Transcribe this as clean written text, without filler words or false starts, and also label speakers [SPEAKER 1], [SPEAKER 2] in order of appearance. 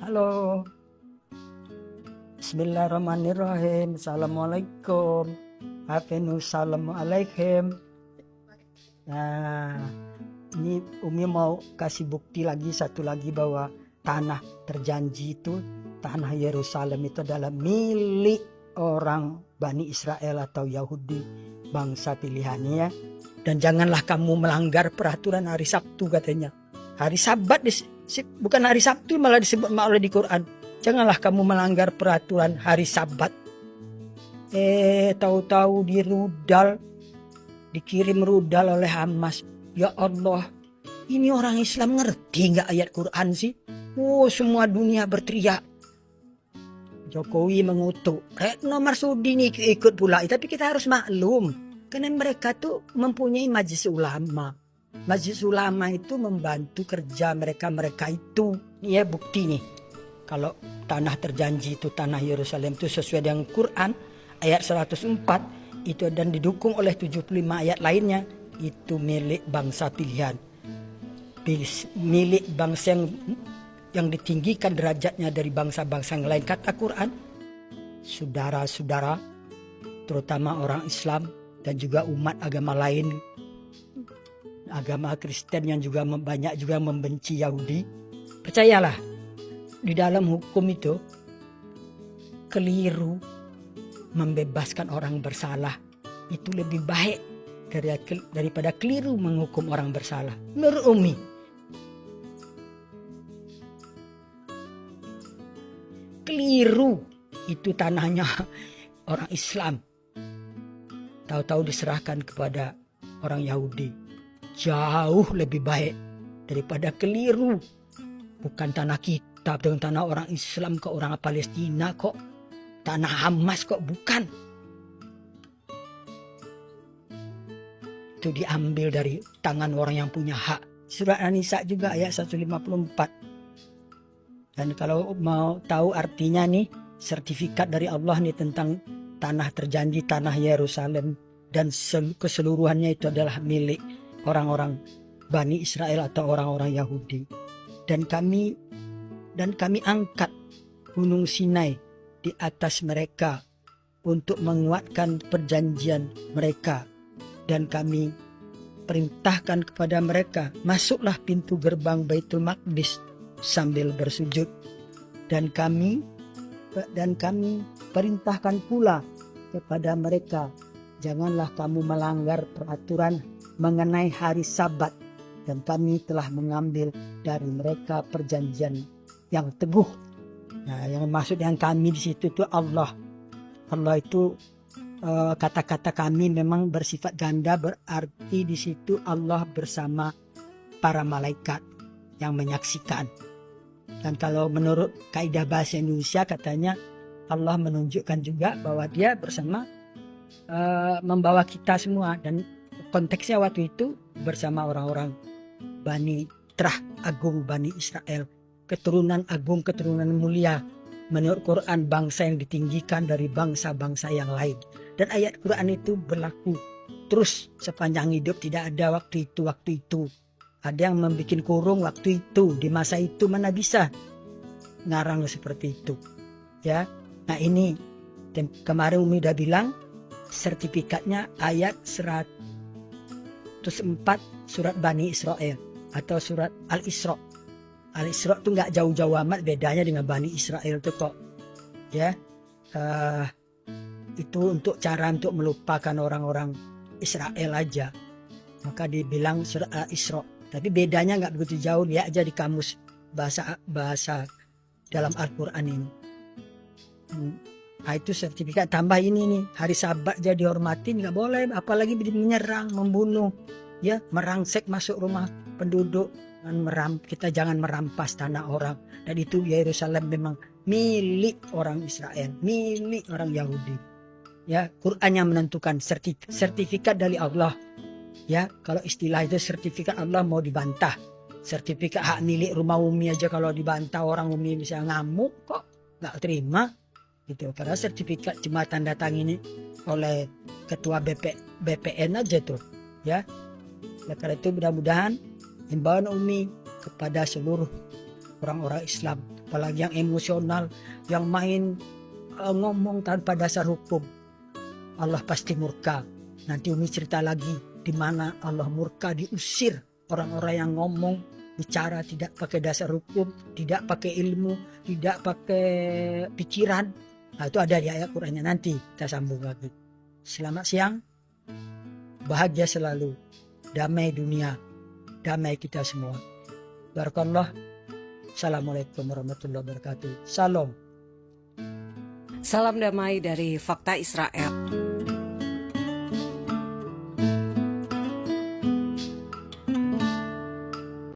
[SPEAKER 1] Halo, bismillahirrahmanirrahim. Assalamualaikum. Assalamualaikum. Nah, ini Umi mau kasih bukti lagi satu lagi bahwa tanah terjanji itu, tanah Yerusalem itu adalah milik orang Bani Israel atau Yahudi, bangsa pilihannya ya. Dan janganlah kamu melanggar peraturan hari Sabtu katanya. Hari Sabat, bukan hari Sabtu malah disebut oleh di Quran. Janganlah kamu melanggar peraturan hari Sabat. Tahu-tahu dikirim rudal oleh Hamas. Ya Allah, ini orang Islam ngerti nggak ayat Quran sih? Oh, semua dunia berteriak. Jokowi mengutuk. Retno Marsudi nih ikut pula. Tapi kita harus maklum, karena mereka tuh mempunyai majelis ulama. Majelis ulama itu membantu kerja mereka itu. Ini ya bukti nih. Kalau tanah terjanji itu tanah Yerusalem itu sesuai dengan Quran ayat 104 itu dan didukung oleh 75 ayat lainnya itu milik bangsa pilihan. Milik bangsa yang ditinggikan derajatnya dari bangsa-bangsa yang lain. Kata Quran, saudara-saudara terutama orang Islam dan juga umat agama lain, agama Kristen yang juga banyak juga membenci Yahudi. Percayalah, di dalam hukum itu keliru membebaskan orang bersalah itu lebih baik daripada keliru menghukum orang bersalah. Menurut Umi, keliru itu tanahnya orang Islam, tahu-tahu diserahkan kepada orang Yahudi. Jauh lebih baik daripada keliru. Bukan tanah kita, bukan tanah orang Islam kok, orang Palestina kok, tanah Hamas kok, bukan. Itu diambil dari tangan orang yang punya hak. Surat An-Nisa juga ayat 154. Dan kalau mau tahu artinya nih, sertifikat dari Allah nih tentang tanah terjanji, tanah Yerusalem dan keseluruhannya itu adalah milik orang-orang Bani Israel atau orang-orang Yahudi. Dan kami angkat Gunung Sinai di atas mereka untuk menguatkan perjanjian mereka. Dan kami perintahkan kepada mereka, masuklah pintu gerbang Baitul Maqdis sambil bersujud. Dan kami perintahkan pula kepada mereka, janganlah kamu melanggar peraturan mengenai hari Sabat, dan kami telah mengambil dari mereka perjanjian yang teguh. Nah, yang maksud yang kami di situ itu Allah. Allah itu kata-kata kami memang bersifat ganda, berarti di situ Allah bersama para malaikat yang menyaksikan. Dan kalau menurut kaidah bahasa Indonesia katanya Allah menunjukkan juga bahwa Dia bersama membawa kita semua, dan konteksnya waktu itu bersama orang-orang Bani Terah Agung Bani Israel, keturunan agung, keturunan mulia menurut Quran, bangsa yang ditinggikan dari bangsa-bangsa yang lain. Dan ayat Quran itu berlaku terus sepanjang hidup, tidak ada waktu itu. Ada yang membuat kurung waktu itu, di masa itu mana bisa ngarang seperti itu ya. Nah ini kemarin Umi udah bilang sertifikatnya ayat 104 surat Bani Israel atau surat Al-Isra. Al-Isra itu nggak jauh-jauh amat bedanya dengan Bani Israel itu kok ya. Itu untuk cara untuk melupakan orang-orang Israel aja, maka dibilang surat Al-Isra. Tapi bedanya nggak begitu jauh, lihat aja di kamus bahasa dalam Al-Quran ini. Nah itu sertifikat. Tambah ini nih, hari Sabat jadi dihormatin, nggak boleh, apalagi menyerang, membunuh ya, merangsek masuk rumah penduduk, dan kita jangan merampas tanah orang. Dan itu Yerusalem memang milik orang Israel, milik orang Yahudi ya. Quran yang menentukan, sertifikat dari Allah ya. Kalau istilah itu sertifikat Allah mau dibantah. Sertifikat hak milik rumah Umi aja kalau dibantah orang, Umi bisa ngamuk kok, nggak terima gitu. Karena sertifikat cuma tanda tangan ini oleh ketua BPN aja tuh ya. Karena itu mudah-mudahan himbauan Umi kepada seluruh orang-orang Islam, apalagi yang emosional, yang main ngomong tanpa dasar hukum. Allah pasti murka. Nanti Umi cerita lagi di mana Allah murka, diusir orang-orang yang ngomong, bicara tidak pakai dasar hukum, tidak pakai ilmu, tidak pakai pikiran. Nah, itu ada di ayat Qur'annya, nanti kita sambung lagi. Selamat siang, bahagia selalu, damai dunia, damai kita semua. Barakallah. Assalamualaikum warahmatullahi wabarakatuh. Salam.
[SPEAKER 2] Salam damai dari Fakta Israel.